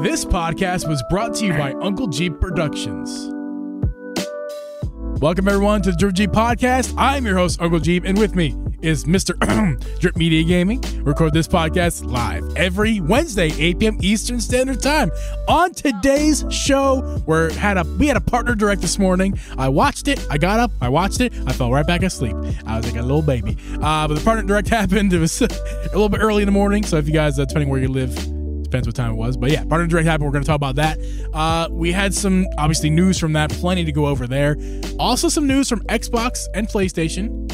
This podcast was brought to you by Uncle Geeb Productions. Welcome, everyone, to the Drip Geeb podcast. I'm your host, Uncle Geeb, and with me is Mr. Drip Media Gaming. We record this podcast live every Wednesday, 8 p.m. Eastern Standard Time. On today's show, we had a partner direct this morning. I watched it. I got up. I watched it. I fell right back asleep. I was like a little baby. But the partner direct happened. It was a little bit early in the morning, so if you guys, depending where you live, depends what time it was. But yeah, partner direct happened. We're going to talk about that. We had some, obviously, news from that. Plenty to go over there. Also some news from Xbox and PlayStation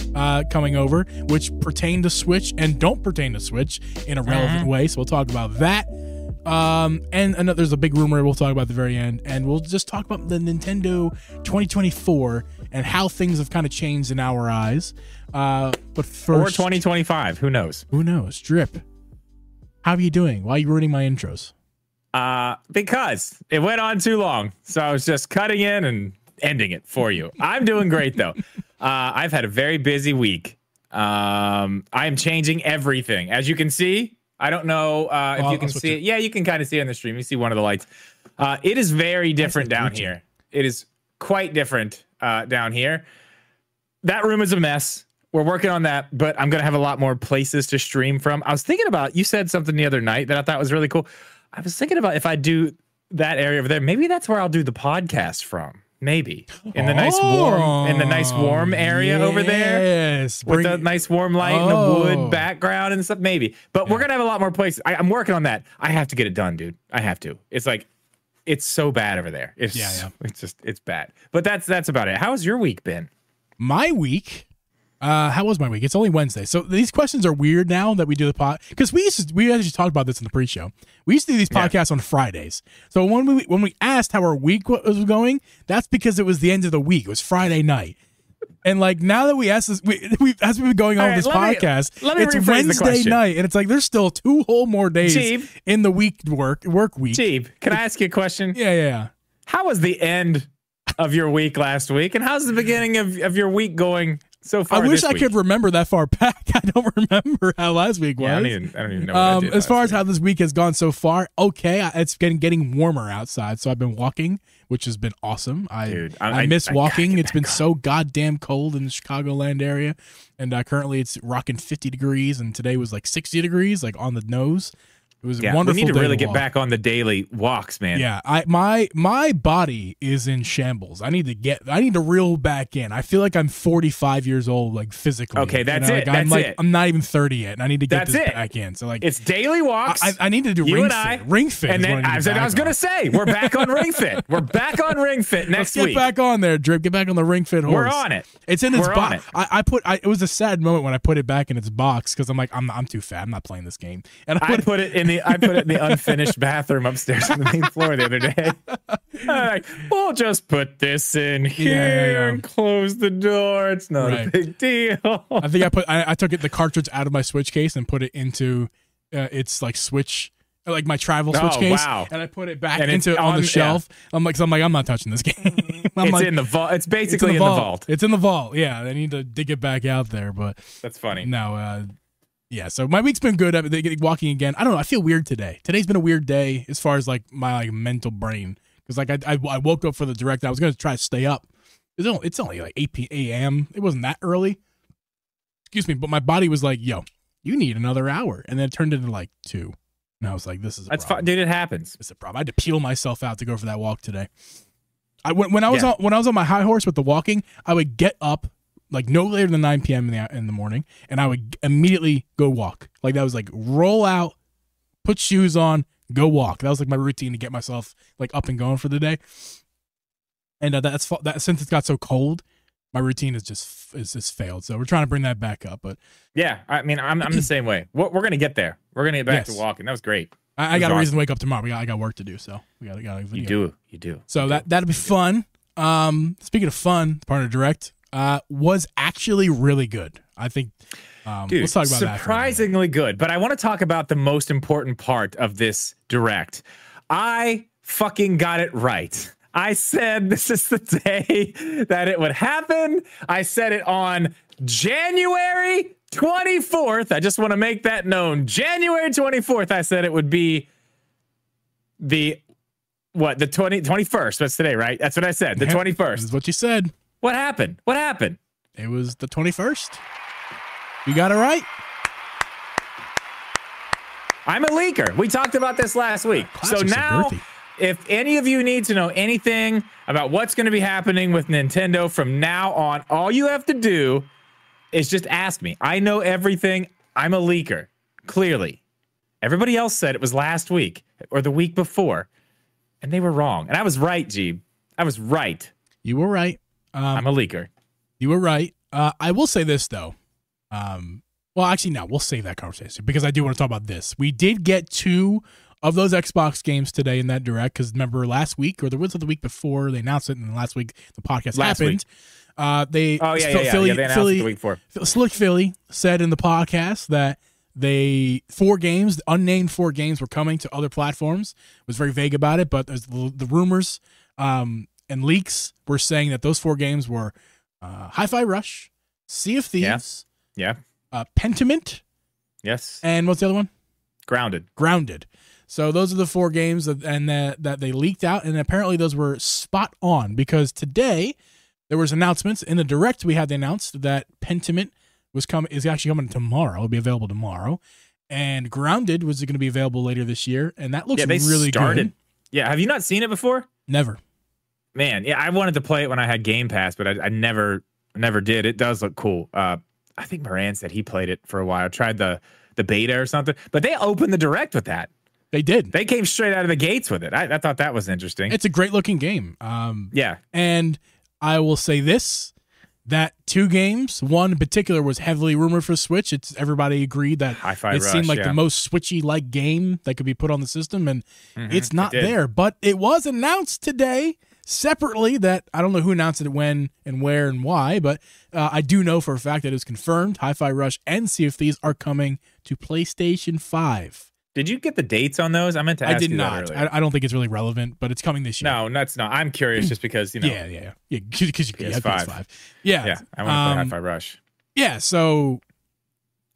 coming over, which pertain to Switch and don't pertain to Switch in a relevant way. So we'll talk about that. And there's a big rumor we'll talk about at the very end. And we'll just talk about the Nintendo 2024 and how things have kind of changed in our eyes. But first, or 2025. Who knows? Who knows? Drip. How are you doing? Why are you ruining my intros? Because it went on too long. So I was just cutting in and ending it for you. I'm doing great, though. I've had a very busy week. I am changing everything. As you can see, I don't know if you can see it. Yeah, you can kind of see it on the stream. You see one of the lights. It is very different down here. It is quite different down here. That room is a mess. We're working on that, but I'm going to have a lot more places to stream from. I was thinking about, you said something the other night that I thought was really cool. I was thinking about if I do that area over there, maybe that's where I'll do the podcast from. Maybe in the nice warm area over there with the nice warm light and the wood background and stuff. Maybe, but we're going to have a lot more places. I'm working on that. I have to get it done, dude. I have to. It's like, it's so bad over there. It's it's bad, but that's about it. How's your week been? My week. How was my week? It's only Wednesday. So these questions are weird now that we do the pod, because we actually talked about this in the pre-show. We used to do these podcasts on Fridays. So when we asked how our week was going, that's because it was the end of the week. It was Friday night. And like now that we asked this, as we've been going on with this podcast, it's Wednesday night, and it's like there's still 2 whole more days in the work week. Geeb, can I ask you a question? Yeah. How was the end of your week last week, and how's the beginning of your week going so far? I wish I could remember that far back. I don't remember how last week was. Yeah, I don't even know what I did as far as how this week has gone so far, okay, it's getting warmer outside, so I've been walking, which has been awesome. I miss walking. It's been so goddamn cold in the Chicagoland area, and currently it's rocking 50 degrees, and today was like 60 degrees, like on the nose. It was a wonderful. We need to really get back on the daily walks, man. Yeah, my body is in shambles. I need to reel back in. I feel like I'm 45 years old, like physically. Okay, that's it. I'm not even 30 yet, and I need to get this back in. So like, it's daily walks. I need to do Ring Fit. And then I was going to say we're back on Ring Fit. We're back on Ring Fit next week. Get back on there, Drip. Get back on the Ring Fit horse. We're on it. It's in its box. It was a sad moment when I put it back in its box because I'm like I'm too fat. I'm not playing this game. And I put it in the unfinished bathroom upstairs on the main floor the other day. Like, we'll just put this in here and close the door. It's not a big deal. I think I took the cartridge out of my Switch case and put it into its like Switch, like my travel Switch case. Wow. And I put it back on the shelf. Yeah. I'm not touching this game. In the vault. It's basically in the vault. It's in the vault. Yeah, I need to dig it back out there. But that's funny. No. Yeah, so my week's been good. I've been walking again. I don't know. I feel weird today. Today's been a weird day as far as like my mental brain, because like I woke up for the direct. I was gonna try to stay up. It's only like 8 a.m. It wasn't that early. Excuse me, but my body was like, "Yo, you need another hour," and then it turned into like 2. And I was like, "This is that's fine, dude. It happens. It's a problem." I had to peel myself out to go for that walk today. When I was on my high horse with the walking, I would get up like no later than 9 p.m. in the morning, and I would immediately go walk. Like that was like roll out, put shoes on, go walk. That was like my routine to get myself like up and going for the day. And that since it got so cold, my routine is just failed. So we're trying to bring that back up. But yeah, I mean, I'm the same way. We're gonna get there. We're gonna get back to walking. That was great. I got a reason to wake up tomorrow. I got work to do. So we got a video. You do. So that'll be fun. Speaking of fun, partner direct. Was actually really good. I think Dude, let's talk about that. Surprisingly good. But I want to talk about the most important part of this direct. I fucking got it right. I said this is the day that it would happen. I said it on January 24th. I just want to make that known. January 24th, I said it would be the 21st. What's today, right? That's what I said. The 21st. That's what you said. What happened? It was the 21st. You got it right. I'm a leaker. We talked about this last week. Classics So now, girthy. if any of you need to know anything about what's going to be happening with Nintendo from now on, all you have to do is just ask me. I know everything. I'm a leaker, clearly. Everybody else said it was last week or the week before, and they were wrong. And I was right, Geeb. I was right. You were right. I'm a leaker. You were right. I will say this, though. Well, actually, no, we'll save that conversation because I do want to talk about this. We did get 2 of those Xbox games today in that direct because remember last week, or the week before, they announced it, and last week the podcast happened. They announced it the week before. Slick Philly said in the podcast that 4 games, unnamed 4 games, were coming to other platforms. Was very vague about it, but the rumors and leaks were saying that those 4 games were Hi-Fi Rush, Sea of Thieves, Pentiment, yes, and what's the other one? Grounded. So those are the 4 games that they leaked out, and apparently those were spot on because today there was announcements in the direct. We had announced that Pentiment is actually coming tomorrow. It'll be available tomorrow, and Grounded was going to be available later this year, and that looks really good. Yeah, have you not seen it before? Never. Man, yeah, I wanted to play it when I had Game Pass, but I never did. It does look cool. I think Moran said he played it for a while. Tried the beta or something, but they opened the direct with that. They did. They came straight out of the gates with it. I thought that was interesting. It's a great looking game. Yeah. And I will say this, that 2 games, one in particular was heavily rumored for Switch. Everybody agreed that Hi-Fi it Rush, seemed like the most Switchy-like game that could be put on the system, and it's not there. But it was announced today separately that I don't know who announced it when and where and why, but I do know for a fact that it was confirmed Hi-Fi Rush and Sea of Thieves are coming to PlayStation 5. Did you get the dates on those? I meant to ask you that earlier. I did not. I don't think it's really relevant, but it's coming this year. No, that's not. I'm curious just because, you know. Yeah. Because you have PS5. Yeah, I want to play Hi-Fi Rush. Yeah, so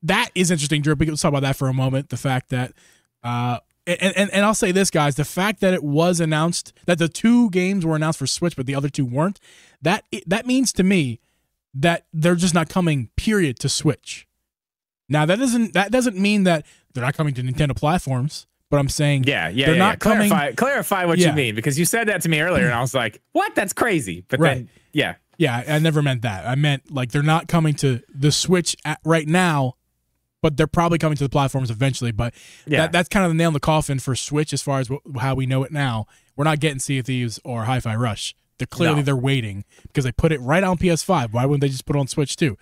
that is interesting, Drew. Let's talk about that for a moment. The fact that, and I'll say this, guys, the fact that it was announced, that the 2 games were announced for Switch, but the other 2 weren't, that means to me that they're just not coming, period, to Switch. Now, that doesn't mean that they're not coming to Nintendo platforms, but I'm saying they're not coming. Clarify what you mean, because you said that to me earlier, and I was like, what? That's crazy. But then, yeah, I never meant that. I meant like they're not coming to the Switch right now, but they're probably coming to the platforms eventually. But that's kind of the nail in the coffin for Switch as far as how we know it now. We're not getting Sea of Thieves or Hi-Fi Rush. They're waiting because they put it right on PS5. Why wouldn't they just put it on Switch too?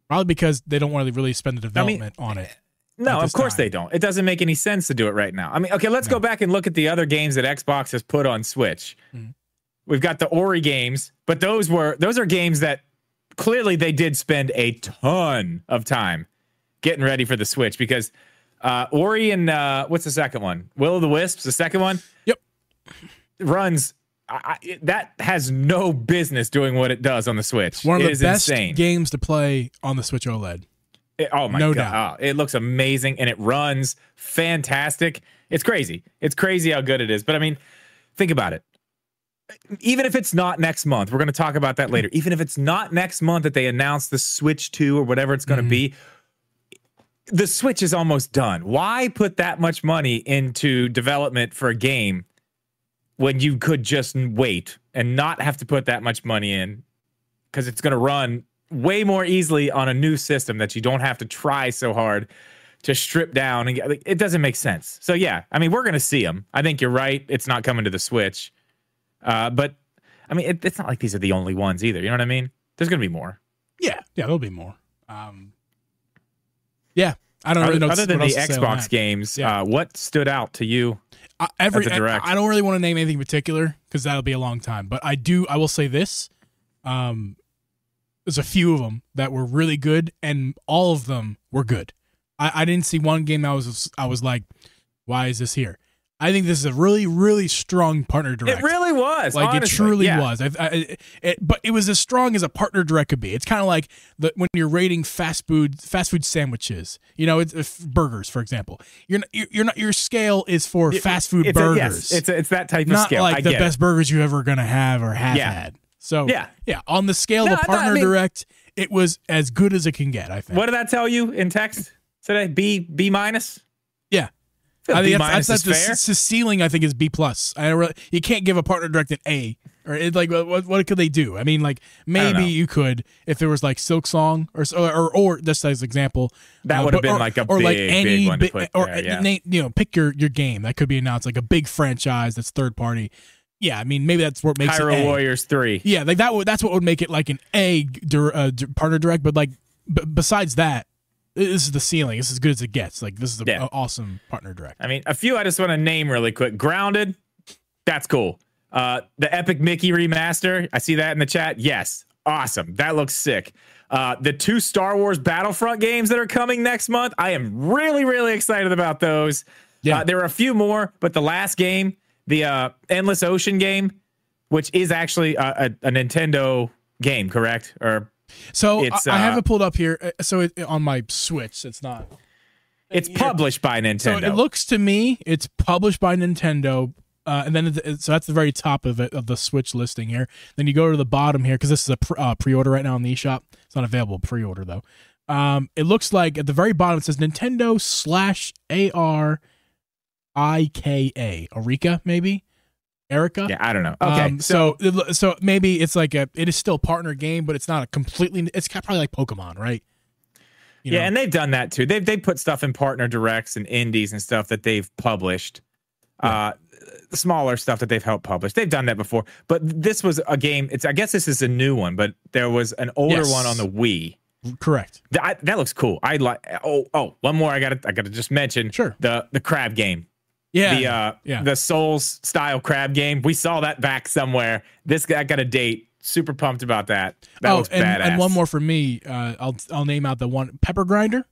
Probably because they don't want to really spend the development on it. No, of course they don't. It doesn't make any sense to do it right now. I mean, okay, let's go back and look at the other games that Xbox has put on Switch. We've got the Ori games, but those are games that clearly they did spend a ton of time getting ready for the Switch because Ori and what's the second one? Will of the Wisps, the second one? Yep. Runs that has no business doing what it does on the Switch. One of the best games to play on the Switch OLED. Oh my God. It looks amazing and it runs fantastic. It's crazy. It's crazy how good it is. But I mean, think about it. Even if it's not next month, we're going to talk about that later. Even if it's not next month that they announce the Switch 2 or whatever it's going to be, the Switch is almost done. Why put that much money into development for a game when you could just wait and not have to put that much money in? Because it's going to run way more easily on a new system that you don't have to try so hard to strip down. And it doesn't make sense. So, yeah, I mean, we're going to see them. I think you're right. It's not coming to the Switch. But, I mean, it's not like these are the only ones either. You know what I mean? There's going to be more. Yeah, there'll be more. Yeah, I don't really know. Other than the Xbox games, what stood out to you at the Direct? I don't really want to name anything in particular because that'll be a long time. But I will say this. There's a few of them that were really good, and all of them were good. I didn't see one game I was like, why is this here? I think this is a really, really strong partner direct. It really was. Like, honestly. it truly Yeah. was. But it was as strong as a partner direct could be. It's kind of like when you're rating fast food sandwiches. You know, it's burgers, for example. Your scale is for fast food burgers. It's that type of not scale. like the best burgers you're ever gonna have or have had. So yeah, on the scale of partner direct, it was as good as it can get. I think. What did that tell you in text today? B minus. Yeah. I think that's fair. The ceiling. I think is B plus. You can't give a partner direct an A, or like what could they do? I mean, like maybe you could if there was like Silk Song or just as example, that would have been like a big one to put there, pick your game that could be announced like a big franchise that's third party. Yeah, I mean maybe that's what makes Hyrule it Warriors 3. Yeah, like that's what would make it like an A partner direct. But like besides that. This is the ceiling. This is as good as it gets. Like, this is an awesome partner direct. I mean, a few I just want to name really quick. Grounded, that's cool. The Epic Mickey remaster, I see that in the chat. Yes, awesome. That looks sick. The 2 Star Wars Battlefront games that are coming next month, I am really, really excited about those. Yeah. There were a few more, but the last game, the Endless Ocean game, which is actually a Nintendo game, correct? So I have it pulled up here. So on my Switch, it's not. It's published by Nintendo. So it looks to me it's published by Nintendo, and then so that's the very top of the Switch listing here. Then you go to the bottom here because this is a pre-order right now on the eShop. It's not available pre-order though. It looks like at the very bottom it says Nintendo /ARIKA, Arika maybe. Erica? Yeah, I don't know. Okay, so maybe it's like it is still a partner game, but it's not a completely. It's probably like Pokemon, right? You know? And they've done that too. They put stuff in partner directs and indies and stuff that they've published. The smaller stuff that they've helped publish. They've done that before. But this was a game. I guess this is a new one, but there was an older one on the Wii. Correct. That looks cool. I like. One more. I gotta just mention. Sure. The crab game. The Souls style crab game. We saw that back somewhere. I got a date. Super pumped about that. That looks badass. And one more for me. I'll name out the one Pepper Grinder.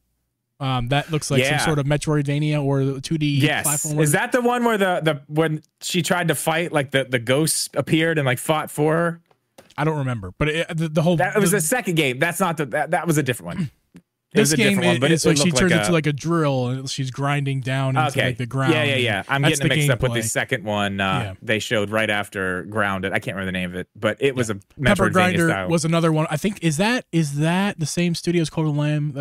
That looks like some sort of Metroidvania or 2D platform. Is that the one where when she tried to fight, like the ghosts appeared and like fought for her? I don't remember, but the whole it was the second game. That's not that was a different one. This game is like she turns into like a drill and she's grinding down into like the ground. Yeah. I'm getting it mixed up with the second one they showed right after Grounded. I can't remember the name of it, but it was a Pepper Grinder style. Was another one. I think is that the same studio as Code of Lamb?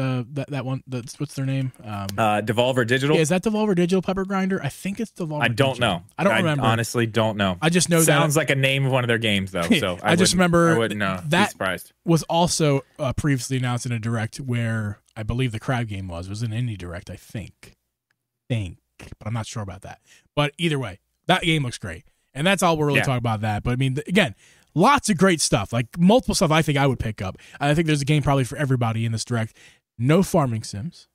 That one. What's their name? Devolver Digital. Yeah, is that Devolver Digital Pepper Grinder? I think it's Devolver. I don't know. I don't remember. Honestly, don't know. I just know sounds like a name of one of their games though. So I just remember I wouldn't be surprised. Was also previously announced in a direct where I believe the crab game was an indie direct, I think, but I'm not sure about that. But either way, that game looks great, and that's all we're really talking about that. But I mean, again, lots of great stuff, like multiple stuff. I think I would pick up. I think there's a game probably for everybody in this direct. No farming sims,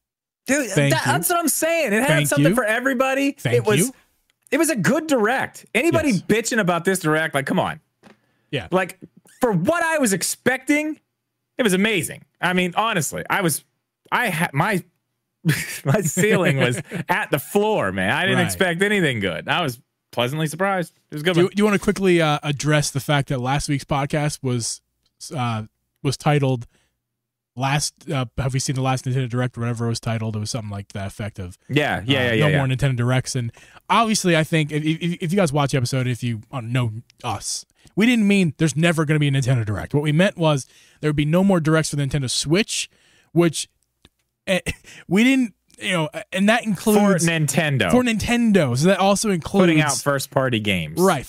dude. That's what I'm saying. It had something for everybody. It was a good direct. Anybody bitching about this direct, like, come on. Yeah, like for what I was expecting, it was amazing. I mean, honestly, my ceiling was at the floor, man. I didn't expect anything good. I was pleasantly surprised. It was good. Do you want to quickly address the fact that last week's podcast was titled have we seen the last Nintendo Direct or whatever it was titled? It was something like that effect of no more Nintendo Directs. And obviously I think if you guys watch the episode, if you know us, we didn't mean there's never going to be a Nintendo Direct. What we meant was there would be no more Directs for the Nintendo Switch, which we didn't, and that includes for Nintendo. So that also includes putting out first party games. Right.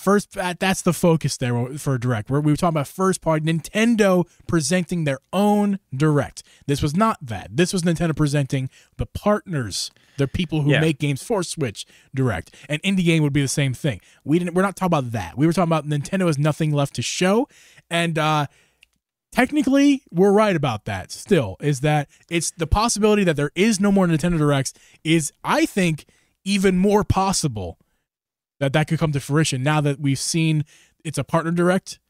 That's the focus there for a direct. We were talking about first party Nintendo presenting their own direct. This was not that. This was Nintendo presenting the partners, the people who make games for Switch direct. And indie game would be the same thing. We're not talking about that. We were talking about Nintendo has nothing left to show, and technically, we're right about that still, is that it's the possibility that there is no more Nintendo Directs is, I think, even more possible that could come to fruition now that we've seen it's a partner direct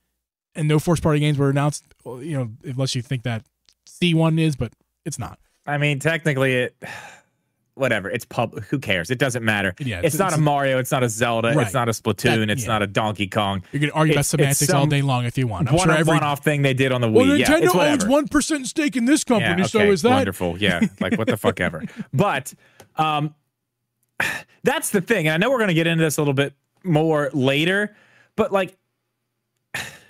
and no first-party games were announced, unless you think that C1 is, but it's not. I mean, technically, whatever. It's who cares? It doesn't matter. Yeah, it's not a Mario. It's not a Zelda. Right. It's not a Splatoon. It's not a Donkey Kong. You're going to argue about semantics all day long if you want. One-off thing they did on the Wii. Well, Nintendo it's owns 1% stake in this company, so is that wonderful? Yeah, like what the fuck ever. But that's the thing. And I know we're going to get into this a little bit more later, but like,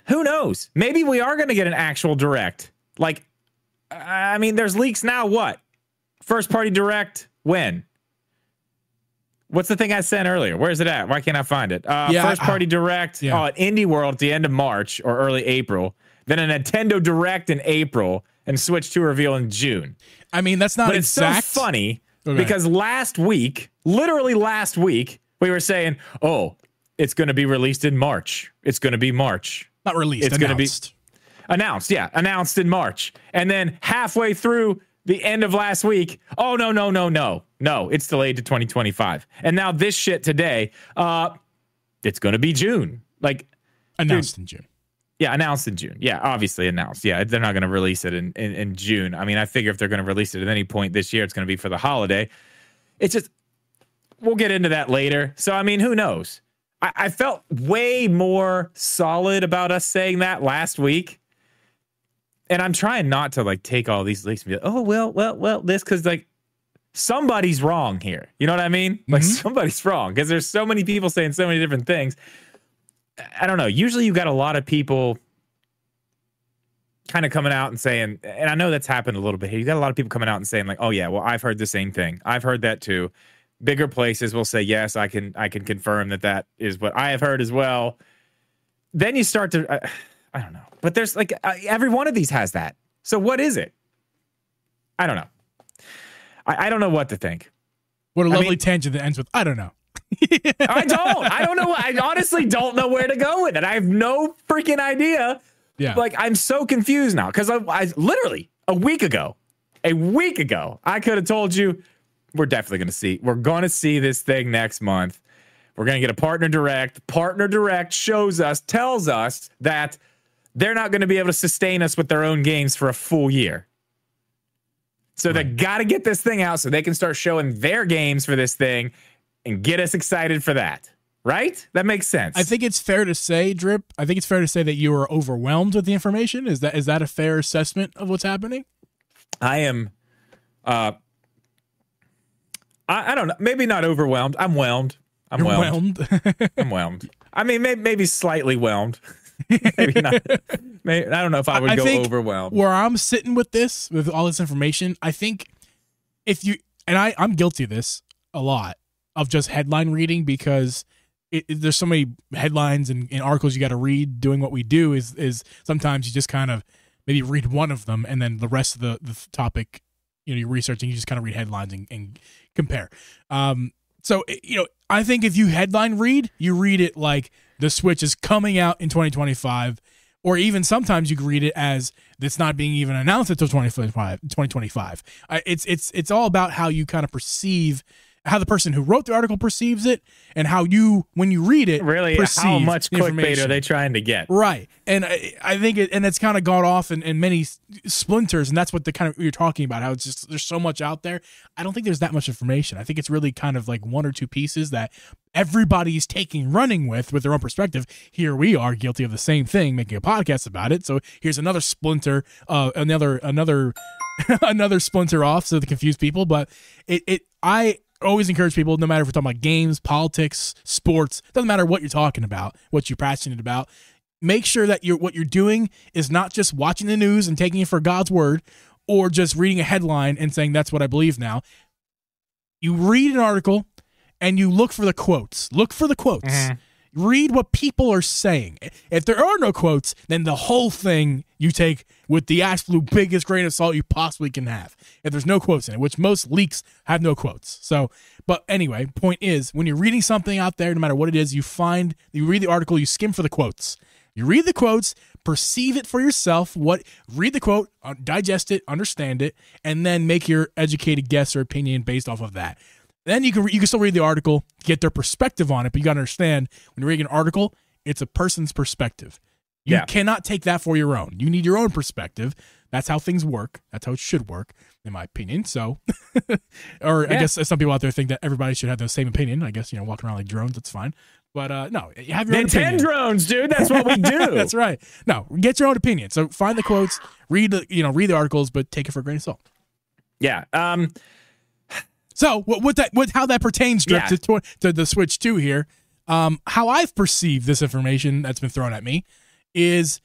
who knows? Maybe we are going to get an actual direct. Like, I mean, there's leaks now. What? First party direct? When? What's the thing I sent earlier? Where's it at? Why can't I find it? First party direct at Indie World at the end of March or early April. Then a Nintendo Direct in April and Switch 2 reveal in June. I mean, that's not exact. It's so funny because literally last week, we were saying, oh, it's going to be released in March. It's going to be March. Not released, it's going to be announced. Yeah, announced in March. And then halfway through the end of last week, oh, no, it's delayed to 2025. And now this shit today, it's going to be June. Like, announced in June. Yeah, announced in June. Yeah, obviously announced. Yeah, they're not going to release it in June. I mean, I figure if they're going to release it at any point this year, it's going to be for the holiday. It's just, we'll get into that later. So, I mean, who knows? I felt way more solid about us saying that last week. And I'm trying not to, like, take all these leaks and be like, oh, well, this, because, like, somebody's wrong here. You know what I mean? Like, somebody's wrong because there's so many people saying so many different things. I don't know. Usually you got a lot of people kind of coming out and saying, and I know that's happened a little bit here. You got a lot of people coming out and saying like, oh yeah, well, I've heard the same thing. I've heard that too. Bigger places will say, yes, I can confirm that is what I have heard as well. Then you start to, I don't know, but there's like every one of these has that. So what is it? I don't know. I don't know what to think. What a lovely tangent that ends with, I don't know. I don't know. I honestly don't know where to go with it. I have no freaking idea. Yeah. Like, I'm so confused now because I literally a week ago, I could have told you we're definitely going to see this thing next month. We're going to get a partner direct. Partner direct tells us that they're not going to be able to sustain us with their own games for a full year. So they got to get this thing out so they can start showing their games for this thing and get us excited for that. Right? That makes sense. I think it's fair to say, Drip, that you are overwhelmed with the information. Is that a fair assessment of what's happening? I am, I don't know. Maybe not overwhelmed. I'm whelmed. I'm whelmed. I'm whelmed. I mean, maybe slightly whelmed. Maybe not. I don't know if I would go overwhelmed. Where I'm sitting with this, with all this information, I think if you, and I'm guilty of this a lot, of just headline reading because there's so many headlines and articles you got to read. Doing what we do is sometimes you just kind of maybe read one of them and then the rest of the topic, you're researching, you just kind of read headlines and compare. So, I think if you headline read, you read it like the Switch is coming out in 2025, or even sometimes you can read it as it's not being even announced until 2025. It's all about how you kind of perceive, how the person who wrote the article perceives it, and how you, when you read it, really how much clickbait are they trying to get? Right. And I think it's kind of gone off in many splinters, and that's what the kind of you're talking about, how it's just there's so much out there. I don't think there's that much information. I think it's really kind of like one or two pieces that everybody's running with their own perspective. Here we are guilty of the same thing, making a podcast about it. So here's another splinter, another splinter off, so to confuse people. But I always encourage people, no matter if we're talking about games, politics, sports, doesn't matter what you're talking about, what you're passionate about, make sure that what you're doing is not just watching the news and taking it for God's word, or just reading a headline and saying that's what I believe now. You read an article and you look for the quotes. Mm-hmm. Read what people are saying. If there are no quotes, then the whole thing you take with the absolute biggest grain of salt you possibly can have. If there's no quotes in it, which most leaks have no quotes. So, but anyway, point is, when you're reading something out there, no matter what it is, you read the article, you skim for the quotes. You read the quotes, perceive it for yourself, read the quote, digest it, understand it, and then make your educated guess or opinion based off of that. Then you can still read the article, get their perspective on it, but you got to understand, when you're reading an article, it's a person's perspective. You cannot take that for your own. You need your own perspective That's how things work. That's how it should work, in my opinion. So, or I guess some people out there think that everybody should have the same opinion. I guess, walking around like drones, that's fine. But no, you have your own opinion. drones, dude. That's what we do. That's right. No, get your own opinion. So find the quotes, read the articles, but take it for a grain of salt. Yeah. So how that pertains to the Switch 2 here, how I've perceived this information that's been thrown at me is,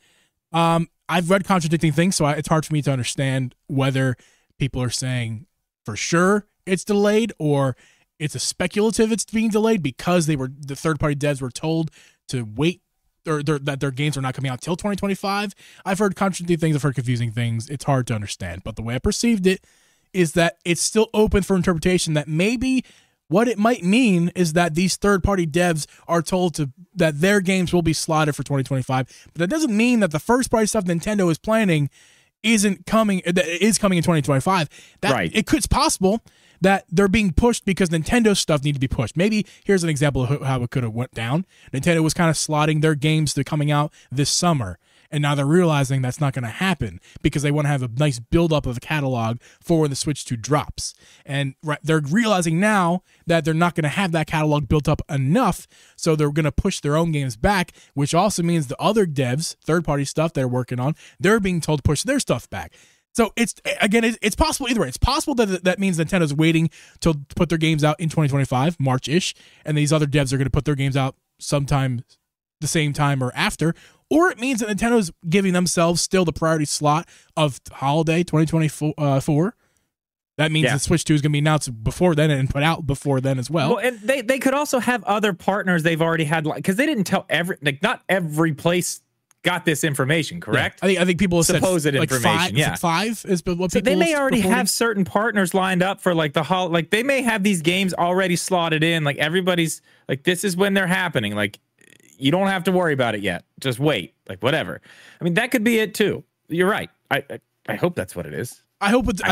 I've read contradicting things, so it's hard for me to understand whether people are saying for sure it's delayed or it's a speculative it's being delayed because the third-party devs were told to wait or that their games are not coming out till 2025. I've heard contradicting things. I've heard confusing things. It's hard to understand. But the way I perceived it is that it's still open for interpretation, that maybe what it might mean is that these third-party devs are told that their games will be slotted for 2025. But that doesn't mean that the first-party stuff Nintendo is planning is coming in 2025. It's possible that they're being pushed because Nintendo stuff need to be pushed. Maybe here's an example of how it could have went down. Nintendo was kind of slotting their games to coming out this summer, and now they're realizing that's not going to happen because they want to have a nice build-up of a catalog for when the Switch 2 drops. And they're realizing now that they're not going to have that catalog built up enough, so they're going to push their own games back, which also means the other devs, third-party stuff they're working on, they're being told to push their stuff back. So it's possible either way. It's possible that means Nintendo's waiting to put their games out in 2025, March-ish, and these other devs are going to put their games out sometime the same time or after. Or it means that Nintendo's giving themselves still the priority slot of holiday 2024. That means the Switch 2 is going to be announced before then and put out before then as well. Well, and they could also have other partners they've already had, because they didn't tell not every place got this information, correct? Yeah. I think people have supposed said information. Five is what people. So they may already reporting. have certain partners lined up for they may have these games already slotted in. Like everybody's this is when they're happening. Like you don't have to worry about it yet. Just wait. Whatever. I mean, that could be it too. You're right. I hope that's what it is. I hope that's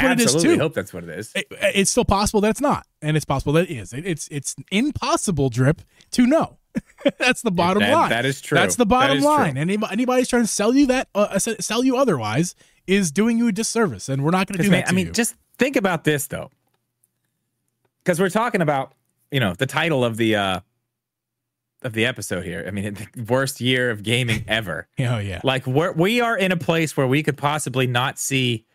what it is too. I hope that's what it is. It's still possible that it's not, and it's possible that it is. It's impossible, Drip, to know. That's the bottom line. That is true. That's the bottom line. Anybody's trying to sell you sell you otherwise is doing you a disservice, and we're not going to do that. I mean, just think about this though, because we're talking about the title of the episode here. I mean, the worst year of gaming ever. Oh yeah. We are in a place where we could possibly not see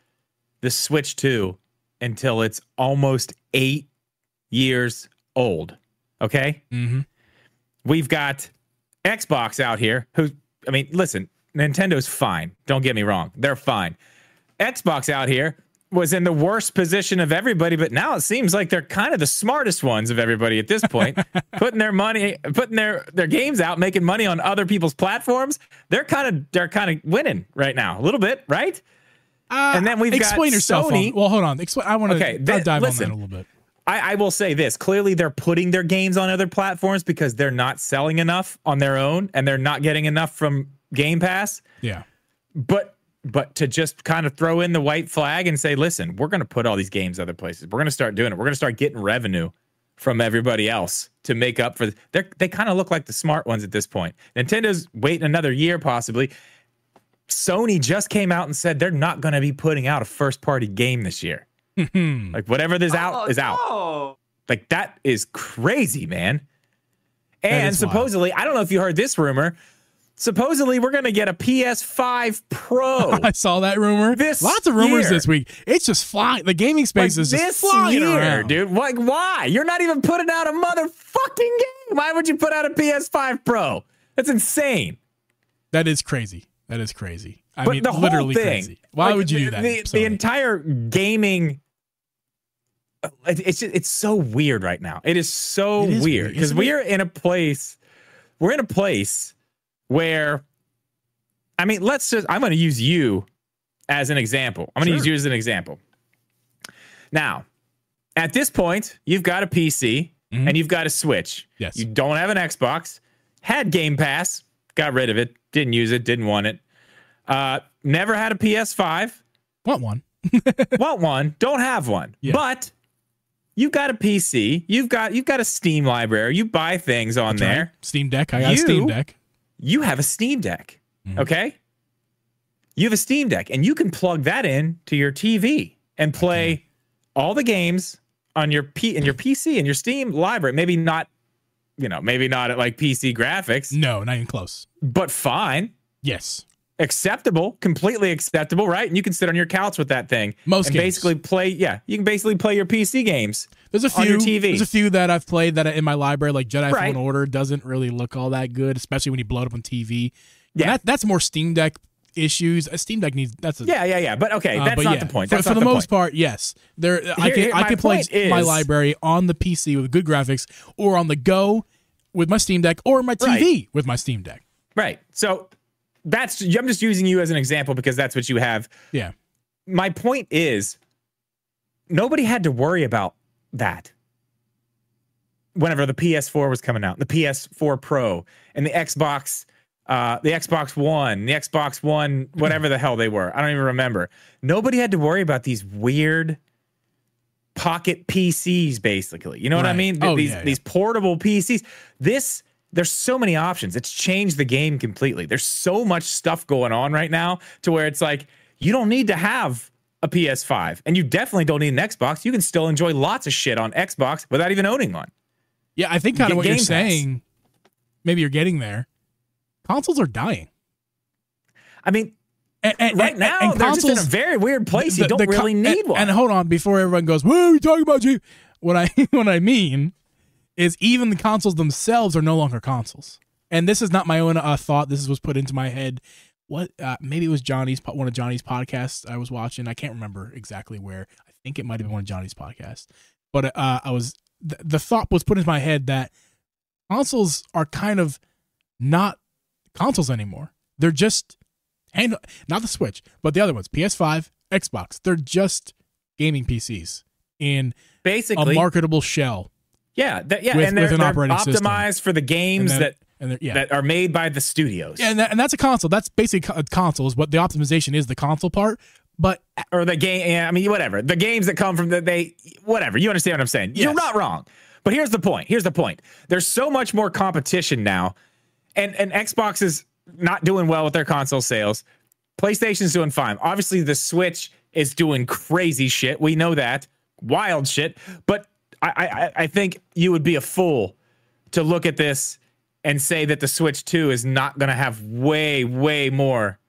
the Switch 2 until it's almost 8 years old. Okay. Mm-hmm. We've got Xbox out here listen, Nintendo's fine. Don't get me wrong. They're fine. Xbox out here was in the worst position of everybody, but now it seems like they're kind of the smartest ones of everybody at this point, putting their games out, making money on other people's platforms. They're kind of winning right now a little bit, right? And then we've explain got yourself. Sony. Well, hold on. I want to dive on that a little bit. I will say this. Clearly, they're putting their games on other platforms because they're not selling enough on their own and they're not getting enough from Game Pass. Yeah. But to just kind of throw in the white flag and say, listen, we're going to put all these games other places. We're going to start doing it. We're going to start getting revenue from everybody else to make up for they kind of look like the smart ones at this point. Nintendo's waiting another year possibly. Sony just came out and said they're not going to be putting out a first-party game this year. Whatever is out is out. That is crazy, man. And supposedly, wild. I don't know if you heard this rumor. Supposedly, we're going to get a PS5 Pro. I saw that rumor. Lots of rumors this week. It's just flying. The gaming space is just flying around, dude. Why? You're not even putting out a motherfucking game. Why would you put out a PS5 Pro? That's insane. That is crazy. I mean, the literally whole thing, crazy. Why would you do that? The entire gaming. It's so weird right now. It is so weird because we're in a place where, I mean, I'm going to use you as an example. Now, at this point, you've got a PC and you've got a Switch. Yes. You don't have an Xbox, had Game Pass, got rid of it, didn't use it, didn't want it. Never had a PS5. Want one. Want one, don't have one. Yeah. But you've got a PC, you've got a Steam library, you buy things on there. Steam Deck, I got a Steam Deck. You have a Steam Deck, okay? You have a Steam Deck, and you can plug that in to your TV and play all the games on your PC and your Steam library. Maybe not at like PC graphics. No, not even close. But fine. Yes. Acceptable, completely acceptable, right? And you can sit on your couch with that thing and games. Basically play. Yeah, you can basically play your PC games. There's a few. On your TV. There's a few that I've played that in my library, like Jedi Fallen Order, doesn't really look all that good, especially when you blow it up on TV. Yeah, that's more Steam Deck issues. A Steam Deck needs yeah. But okay, that's not the point. That's for the most part, yes. I can play my library on the PC with good graphics, or on the go with my Steam Deck, or my TV with my Steam Deck. Right. So. I'm just using you as an example because that's what you have. Yeah. My point is, nobody had to worry about that whenever the PS4 was coming out, the PS4 Pro, and the Xbox One, whatever the hell they were. I don't even remember. Nobody had to worry about these weird pocket PCs, basically. You know what I mean? These portable PCs. There's so many options. It's changed the game completely. There's so much stuff going on right now to where it's like, you don't need to have a PS5, and you definitely don't need an Xbox. You can still enjoy lots of shit on Xbox without even owning one. Yeah, I think kind of what you're saying, maybe you're getting there. Consoles are dying. I mean, right now, they're just in a very weird place. You don't really need one. And hold on, before everyone goes, what are you talking about, G? What I mean is even the consoles themselves are no longer consoles. And this is not my own thought. This was put into my head. Maybe it was one of Johnny's podcasts I was watching. I can't remember exactly where. I think it might have been one of Johnny's podcasts. But the thought was put into my head that consoles are kind of not consoles anymore. They're just not the Switch, but the other ones, PS5, Xbox. They're just gaming PCs in basically a marketable shell. Yeah, and they're optimized system for the games that are made by the studios. Yeah, and that's a console. That's basically a console. Is what the optimization is, the console part. Or the game. Yeah, I mean, whatever. The games that come from whatever. You understand what I'm saying? Yes. You're not wrong. But here's the point. There's so much more competition now, and Xbox is not doing well with their console sales. PlayStation's doing fine. Obviously, the Switch is doing crazy shit. We know that. Wild shit. But I think you would be a fool to look at this and say that the Switch 2 is not going to have way more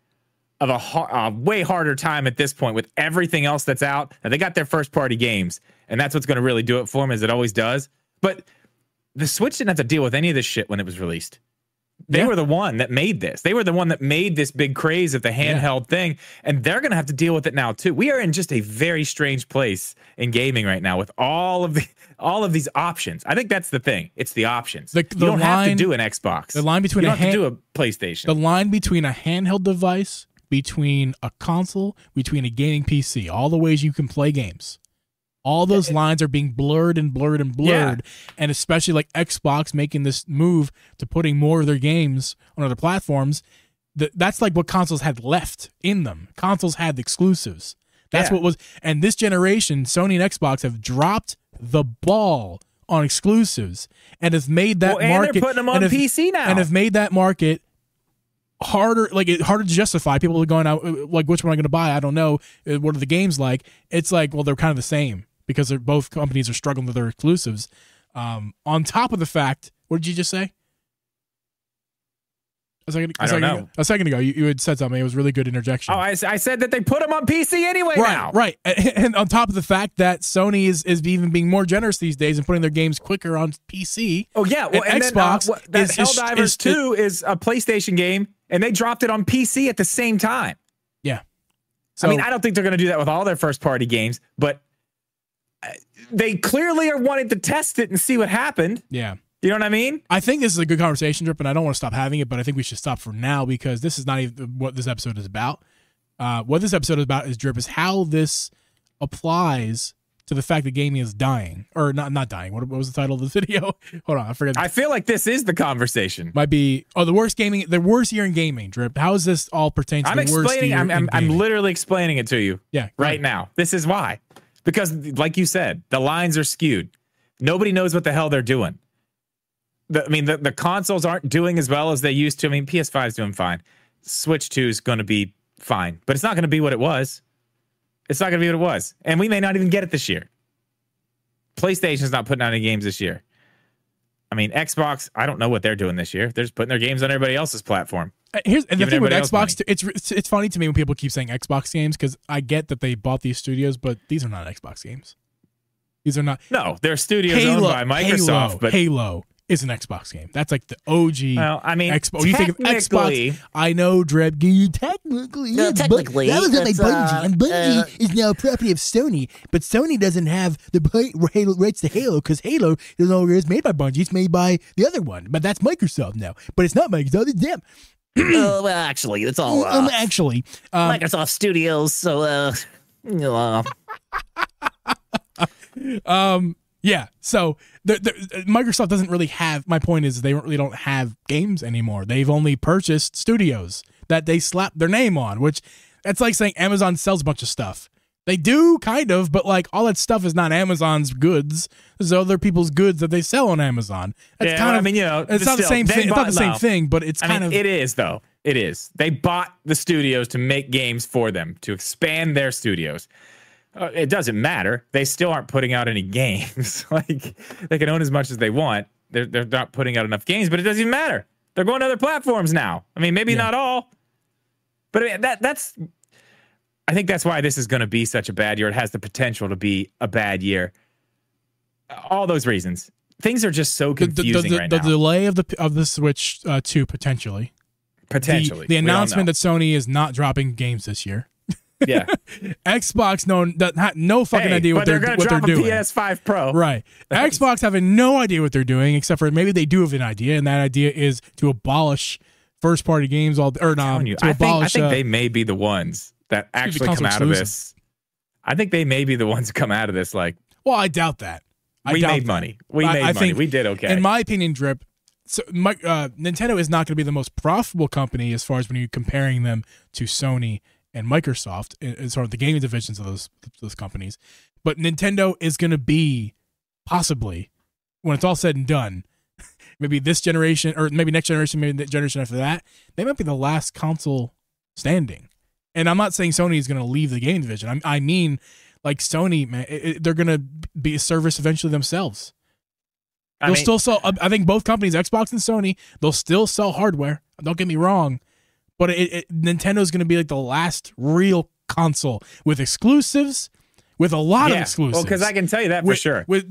of a way harder time at this point with everything else that's out. Now, they got their first-party games, and that's what's going to really do it for them, as it always does. But the Switch didn't have to deal with any of this shit when it was released. They were the one that made this. They were the one that made this big craze of the handheld thing, and they're going to have to deal with it now too. We are in just a very strange place in gaming right now with all of these options. I think that's the thing. It's the options. You don't have to do an Xbox. The line between you don't have to do a PlayStation. The line between a handheld device, between a console, between a gaming PC, all the ways you can play games. All those lines are being blurred. Yeah. And especially like Xbox making this move to putting more of their games on other platforms. That's like what consoles had left in them. Consoles had exclusives. That's what was. And this generation, Sony and Xbox have dropped the ball on exclusives and have made that market. They're putting them on PC now. And have made that market harder to justify. People are going out, like, which one am I going to buy? I don't know. What are the games like? It's like, well, they're kind of the same, because both companies are struggling with their exclusives. On top of the fact, what did you just say? A second ago, you had said something. It was a really good interjection. Oh, I said that they put them on PC anyway now. Right. And on top of the fact that Sony is even being more generous these days and putting their games quicker on PC. Oh, yeah. Well, and Xbox. Helldivers 2 is a PlayStation game, and they dropped it on PC at the same time. Yeah. So, I mean, I don't think they're going to do that with all their first-party games, but they clearly are wanting to test it and see what happened. Yeah. You know what I mean? I think this is a good conversation, Drip, and I don't want to stop having it, but I think we should stop for now, because this is not even what this episode is about. What this episode is about is, Drip, is how this applies to the fact that gaming is dying. Or not dying. What was the title of the video? Hold on, I forget. I feel like this is the conversation. Might be, the worst year in gaming, Drip. How does this all pertain to the worst year in gaming? I'm literally explaining it to you right now. This is why. Because, like you said, the lines are skewed. Nobody knows what the hell they're doing. The consoles aren't doing as well as they used to. I mean, PS5 is doing fine. Switch 2 is going to be fine, but it's not going to be what it was. It's not going to be what it was. And we may not even get it this year. PlayStation's not putting out any games this year. I mean, Xbox, I don't know what they're doing this year. They're just putting their games on everybody else's platform. Here's the thing with Xbox. It's funny to me when people keep saying Xbox games because I get that they bought these studios, but these are not Xbox games. These are not. No, they're studios owned by Microsoft. But Halo is an Xbox game. That's like the OG. Well, I mean, Xbox. You think of Xbox? I know, Dreb. Technically, that was owned by Bungie, and Bungie is now a property of Sony. But Sony doesn't have the rights to Halo because Halo is no longer made by Bungie. It's made by the other one. But that's Microsoft now. But it's not Microsoft. It's them. Well, actually, it's all Microsoft Studios. So, yeah. So Microsoft doesn't really have. My point is they really don't have games anymore. They've only purchased studios that they slap their name on, which that's like saying Amazon sells a bunch of stuff. They do kind of, but like all that stuff is not Amazon's goods. There's other people's goods that they sell on Amazon. That's kind of, I mean, you know, it's not the same thing. It's not the same thing, but it's kind of. It is though. It is. They bought the studios to make games for them, to expand their studios. It doesn't matter. They still aren't putting out any games. Like they can own as much as they want. They're not putting out enough games, but it doesn't even matter. They're going to other platforms now. I mean, maybe not all, but I mean, that's. I think that's why this is going to be such a bad year. It has the potential to be a bad year. All those reasons. Things are just so confusing right now. The delay of the Switch 2 potentially. Potentially. The announcement that Sony is not dropping games this year. Yeah. Xbox no fucking idea what they're doing. But they're going to drop a PS5 Pro. Right. Xbox having no idea what they're doing, except for maybe they do have an idea, and that idea is to abolish first-party games. I think they may be the ones that actually come out of this. I think they may be the ones that come out of this like. Well, I doubt that. We made money. We did okay. In my opinion, Drip, so Nintendo is not going to be the most profitable company as far as when you're comparing them to Sony and Microsoft in sort of the gaming divisions of those companies. But Nintendo is going to be possibly, when it's all said and done, maybe this generation or maybe next generation, maybe the generation after that, they might be the last console standing. And I'm not saying Sony is going to leave the game division. I mean, like Sony, man, they're going to be a service eventually themselves. They'll still sell. I think both companies, Xbox and Sony, they'll still sell hardware. Don't get me wrong, but Nintendo is going to be like the last real console with exclusives, with a lot of exclusives. Well, because I can tell you that for sure. With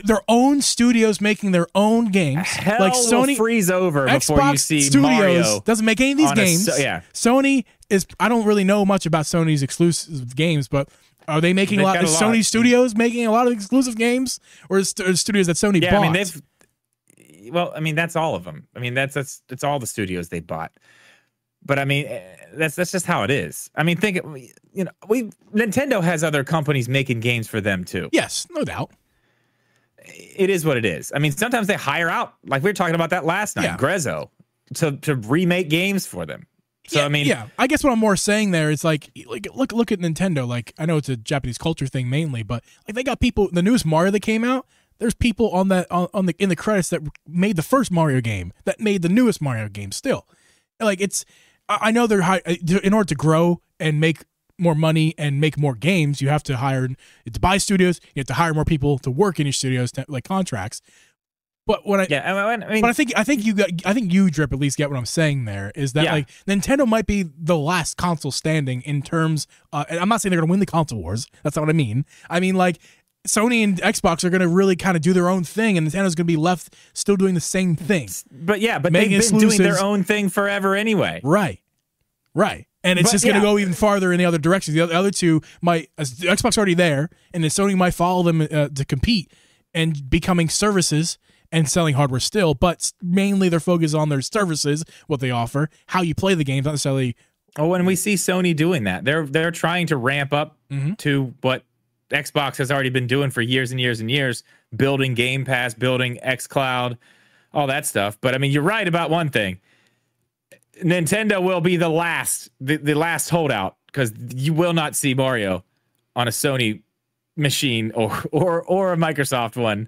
their own studios making their own games, hell like Sony will freeze over Xbox before you see Studios Mario doesn't make any of these games. Sony is. I don't really know much about Sony's exclusive games, but are they making a lot? Is Sony Studios making a lot of exclusive games, or is studios that Sony bought? I mean, that's all of them. I mean, that's all the studios they bought. But I mean, that's just how it is. I mean, Nintendo has other companies making games for them too. Yes, no doubt. It is what it is. I mean, sometimes they hire out, like we were talking about that last night, Grezzo, to remake games for them. So I mean, I guess what I'm more saying there is like look at Nintendo. Like I know it's a Japanese culture thing mainly, but like they got people. The newest Mario that came out, there's people in the credits that made the first Mario game, that made the newest Mario game. Still, like I know they're high in order to grow and make more money and make more games. You have to buy studios. You have to hire more people to work in your studios, like contracts. But I think you Drip at least get what I'm saying there is that like Nintendo might be the last console standing in terms. And I'm not saying they're going to win the console wars. That's not what I mean. I mean like Sony and Xbox are going to really kind of do their own thing, and Nintendo's going to be left still doing the same thing. But they've been doing their own thing forever anyway. Right. And it's just going to go even farther in the other directions. The other two Xbox already there, and then Sony might follow them to compete and becoming services and selling hardware still, but mainly their focus on their services, what they offer, how you play the games, not necessarily. Oh, and we see Sony doing that. They're trying to ramp up to what Xbox has already been doing for years and years and years, building Game Pass, building xCloud, all that stuff. But I mean, you're right about one thing. Nintendo will be the last holdout, because you will not see Mario on a Sony machine or a Microsoft one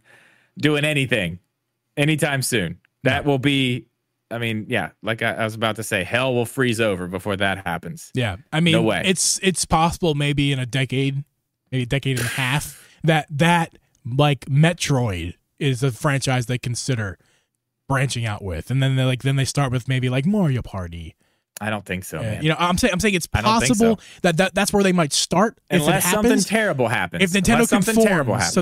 doing anything anytime soon. That will be I mean, yeah, like I was about to say, hell will freeze over before that happens. Yeah, I mean, no way. It's possible maybe in a decade, maybe a decade and a half, that like Metroid is a franchise they consider branching out with, and then they start with maybe like Mario Party. I don't think so, man. You know, I'm saying it's possible that's where they might start. Unless something terrible happens. If Nintendo conforms to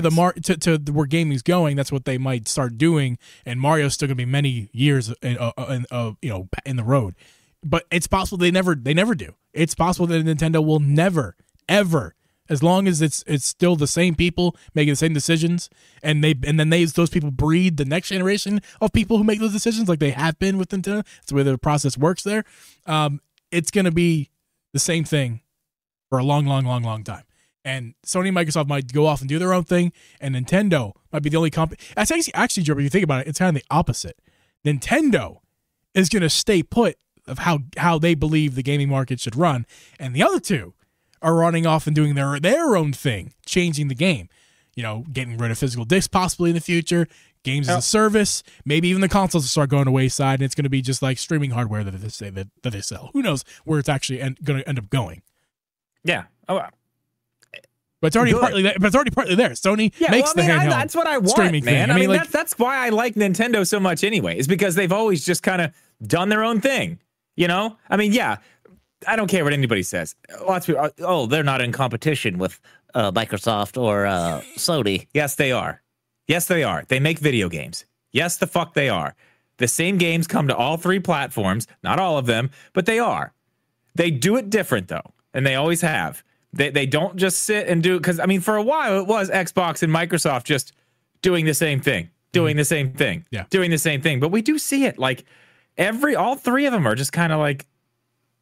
the where gaming's going, that's what they might start doing. And Mario's still gonna be many years in the road. But it's possible they never do. It's possible that Nintendo will never ever, as long as it's still the same people making the same decisions, and then those people breed the next generation of people who make those decisions, like they have been with Nintendo. That's the way the process works there. It's going to be the same thing for a long, long, long, long time. And Sony and Microsoft might go off and do their own thing, and Nintendo might be the only company. Actually, Joe, if you think about it, it's kind of the opposite. Nintendo is going to stay put of how they believe the gaming market should run, and the other two are running off and doing their own thing, changing the game. You know, getting rid of physical discs possibly in the future, games as a service, maybe even the consoles will start going to wayside, and it's going to be just like streaming hardware that they sell. Who knows where it's actually going to end up going? Yeah. Oh, but it's already partly there. Sony makes the handheld. That's what I want, streaming man. Thing. I mean, that's why I like Nintendo so much anyway. Is because they've always just kind of done their own thing. You know, I mean, yeah. I don't care what anybody says. Lots of people, they're not in competition with Microsoft or Sony. Yes, they are. Yes, they are. They make video games. Yes, the fuck they are. The same games come to all three platforms. Not all of them, but they are. They do it different, though, and they always have. They don't just sit and do, because, I mean, for a while, it was Xbox and Microsoft just doing the same thing, doing the same thing, doing the same thing. But we do see it. Like, all three of them are just kind of like,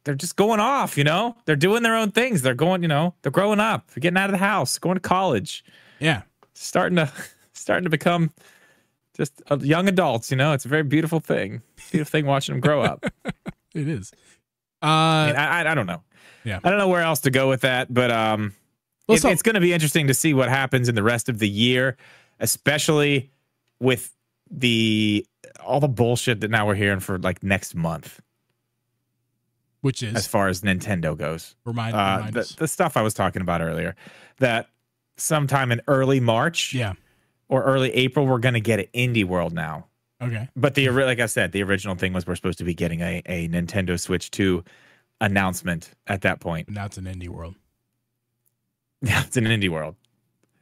they're just going off, you know? They're doing their own things. They're going, you know, they're growing up. They're getting out of the house, going to college. Yeah. Starting to become just young adults, you know? It's a very beautiful thing. Beautiful thing watching them grow up. It is. I don't know. Yeah. I don't know where else to go with that, but it's going to be interesting to see what happens in the rest of the year, especially with all the bullshit that now we're hearing for like next month. Which is, as far as Nintendo goes, remind us. The stuff I was talking about earlier, that sometime in early March, or early April, we're going to get an Indie World now. Okay, but like I said, the original thing was we're supposed to be getting a Nintendo Switch 2 announcement at that point. Now it's an Indie World. Yeah, it's an Indie World.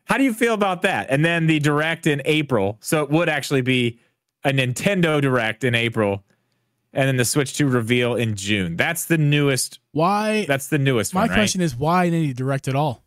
How do you feel about that? And then the Direct in April, so it would actually be a Nintendo Direct in April. And then the Switch 2 reveal in June. That's the newest. Why? That's the newest one, My question is, why didn't he direct at all?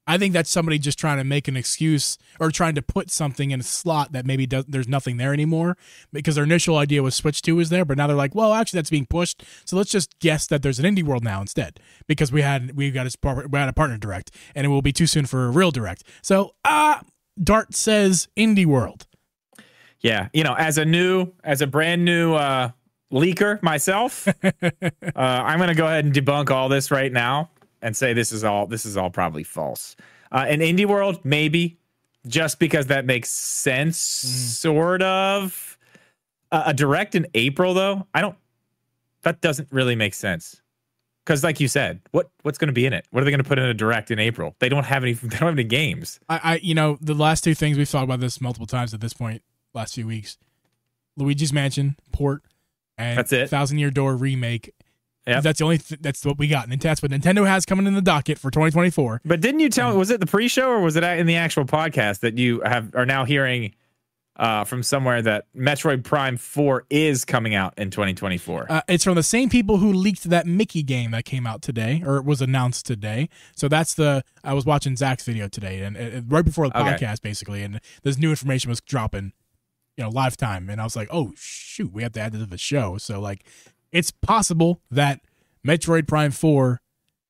I think that's somebody just trying to make an excuse or trying to put something in a slot that maybe there's nothing there anymore, because their initial idea was Switch 2 was there, but now they're like, well, actually that's being pushed. So let's just guess that there's an Indie World now instead, we had a partner direct, and it will be too soon for a real direct. So Dart says Indie World. Yeah, you know, as a brand new leaker myself, I'm going to go ahead and debunk all this right now and say this is all probably false. An Indie World, maybe, just because that makes sense, sort of. A Direct in April, though, that doesn't really make sense. Because, like you said, what's going to be in it? What are they going to put in a Direct in April? They don't have any games. The last two things, we've talked about this multiple times at this point, last few weeks. Luigi's Mansion port. And that's it. 1,000 Year Door remake. Yep. That's the only. That's what we got. And that's what Nintendo has coming in the docket for 2024. But didn't you tell me? Was it the pre-show or was it in the actual podcast that you are now hearing from somewhere that Metroid Prime 4 is coming out in 2024? It's from the same people who leaked that Mickey game that came out today, or was announced today. So that's I was watching Zach's video today, and right before the podcast, basically, and this new information was dropping. Live time. And I was like, oh, shoot, we have to add this to the show. So, like, it's possible that Metroid Prime 4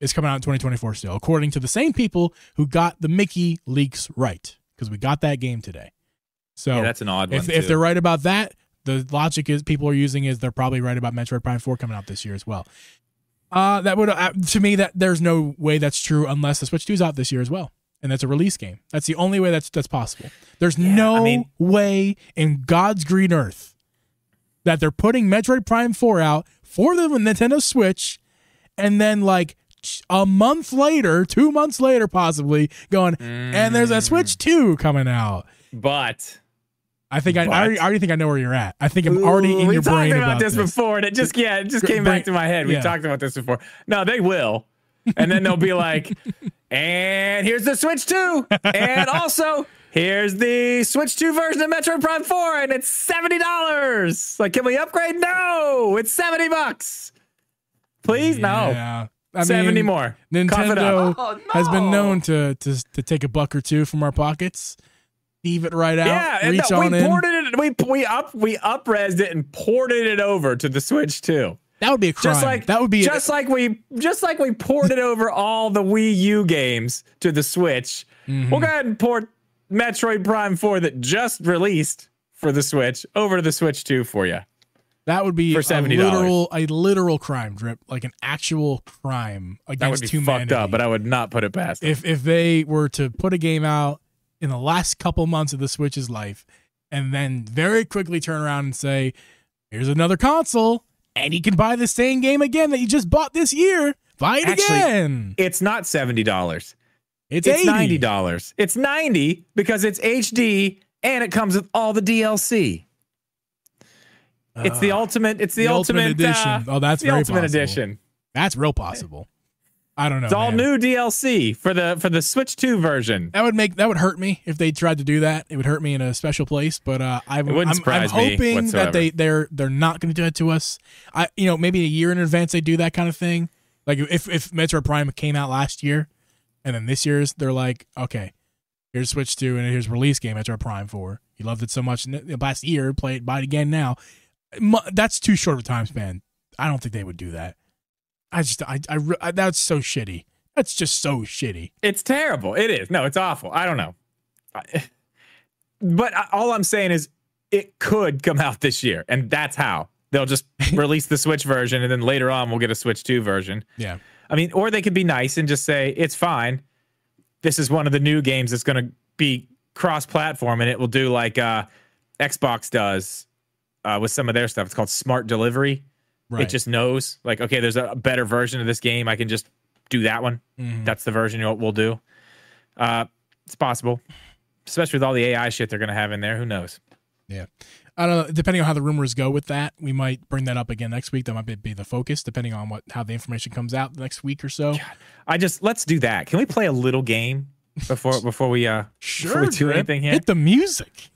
is coming out in 2024 still, according to the same people who got the Mickey leaks right, because we got that game today. So, yeah, that's an odd one, if they're right about that, the logic is people are using is they're probably right about Metroid Prime 4 coming out this year as well. That would, to me, that there's no way that's true unless the Switch 2 is out this year as well. And that's a release game. That's the only way that's possible. There's no way in God's green earth that they're putting Metroid Prime 4 out for the Nintendo Switch, and then like a month later, 2 months later, possibly going, and there's a Switch 2 coming out. But I already think I know where you're at. I think I'm already in your brain about this before, and it just came back to my head. We talked about this before. No, they will, and then they'll be like, and here's the Switch 2, and also here's the Switch 2 version of Metroid Prime 4, and it's $70. Like, can we upgrade? No, it's $70. Please, no. I 70 mean, more. Nintendo has been known to take a buck or two from our pockets, thieve it right out, reach on in. We up-resed it and ported it over to the Switch 2. That would be a crime. Just like we ported over all the Wii U games to the Switch. Mm-hmm. We'll go ahead and port Metroid Prime 4 that just released for the Switch over to the Switch 2 for you. That would be for $70. a literal crime, Drip, like an actual crime against humanity. That would be fucked up, but I would not put it past them. If they were to put a game out in the last couple months of the Switch's life and then very quickly turn around and say, here's another console, and you can buy the same game again that you just bought this year. Buy it again. It's not $70. It's $90. It's $90 because it's HD and it comes with all the DLC. It's the ultimate. It's the ultimate edition. That's the ultimate possible. Edition. That's real possible. I don't know. It's all new DLC for the Switch 2 version. That would hurt me if they tried to do that. It would hurt me in a special place. But I'm hoping that they're not going to do it to us. Maybe a year in advance they do that kind of thing. Like if Metroid Prime came out last year, and then this year's they're like, okay, here's Switch 2 and here's release game Metroid Prime 4. You loved it so much last year. Buy it again now. That's too short of a time span. I don't think they would do that. That's so shitty. That's just so shitty. It's terrible. It is. No, it's awful. I don't know. But all I'm saying is it could come out this year, and that's how. They'll just release the Switch version, and then later on we'll get a Switch 2 version. Yeah. I mean, or they could be nice and just say, it's fine. This is one of the new games that's going to be cross-platform, and it will do like Xbox does. With some of their stuff, it's called Smart Delivery. Right. It just knows, like, okay, there's a better version of this game. I can just do that one. Mm-hmm. That's the version we'll do. It's possible, especially with all the AI shit they're going to have in there. Who knows? Yeah. I don't know. Depending on how the rumors go with that, we might bring that up again next week. That might be the focus, depending on how the information comes out the next week or so. God, let's do that. Can we play a little game before we do anything here? Hit the music.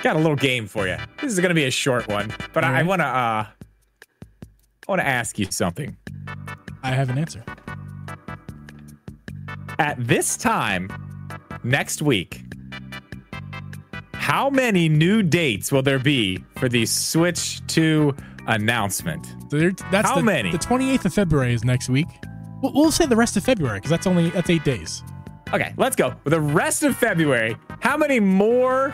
Got a little game for you. This is going to be a short one, but I want to ask you something. I have an answer. At this time next week, how many new dates will there be for the Switch 2 announcement? So that's how many? The 28th of February is next week. We'll say the rest of February because that's 8 days. Okay, let's go. For the rest of February, how many more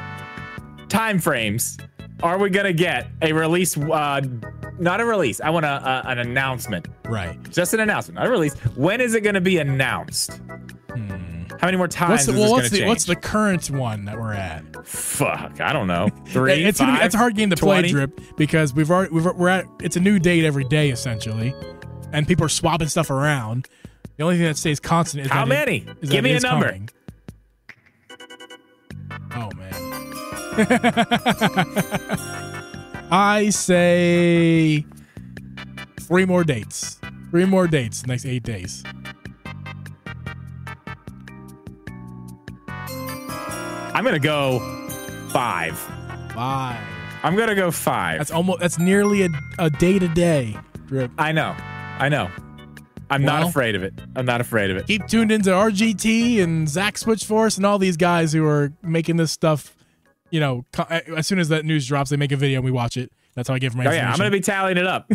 time frames are we going to get a release? Not a release. I want an announcement. Right. Just an announcement, not a release. When is it going to be announced? How many more times is this going to change? What's the current one that we're at? Fuck, I don't know. 3, 5, it's a hard game to 20? play, Drip, because we're at it's a new date every day essentially, and people are swapping stuff around. The only thing that stays constant is how many? Give me a number. Coming. Oh man. I say 3 more dates. 3 more dates the next 8 days. I'm gonna go 5. 5. I'm gonna go 5. That's nearly a day to day, Drip. I know. I'm not afraid of it. Keep tuned into RGT and Zach Switchforce and all these guys who are making this stuff. As soon as that news drops, they make a video and we watch it. That's how I get my information. I'm going to be tallying it up.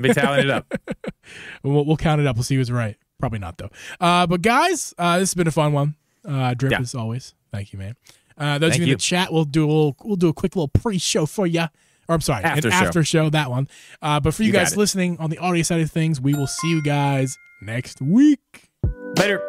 We'll count it up. We'll see who's right. Probably not, though. But guys, this has been a fun one. Drip, as always. Thank you, man. Those of you in the chat, we'll do a quick little pre-show for you. Or I'm sorry, an after show, that one. But for you guys listening on the audio side of things, we will see you guys next week. Later.